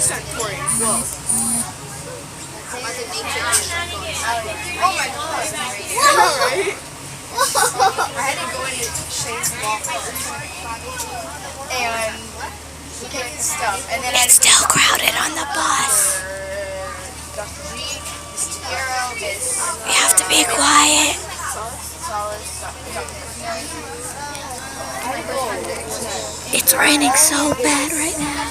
Whoa. Oh my god. Right? I had to go into Shane's Waffle and get stuff. And then It's still crowded on the bus. Dr. G, Miss Tiero, Miss... We have to be quiet. It's raining so bad right now.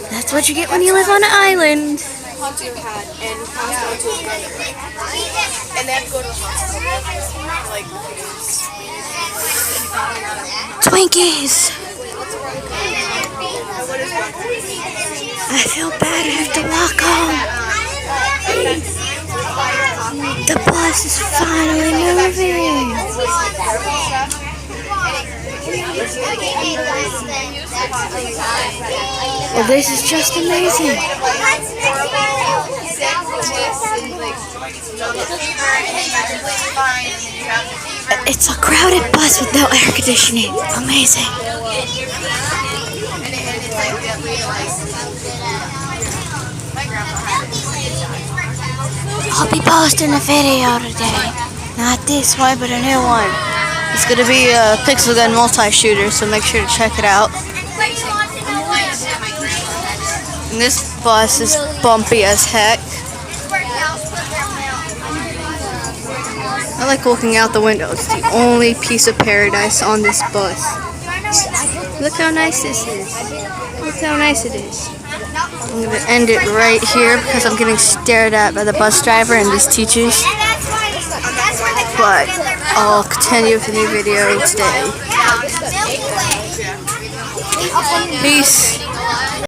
That's what you get when you live on an island. Hunter had and passed on to his brother. And they have to go to the hospital. Like, Twinkies! I feel bad, I have to walk home. The bus is finally moving. Well, this is just amazing. It's a crowded bus with no air conditioning. Amazing. I'll be posting a video today. Not this one, but a new one. It's going to be a Pixel Gun multi-shooter, so make sure to check it out. And this bus is bumpy as heck. I like looking out the window. It's the only piece of paradise on this bus. Look how nice this is. Look how nice it is. I'm going to end it right here because I'm getting stared at by the bus driver and these teachers. But I'll continue with the new video today. Peace.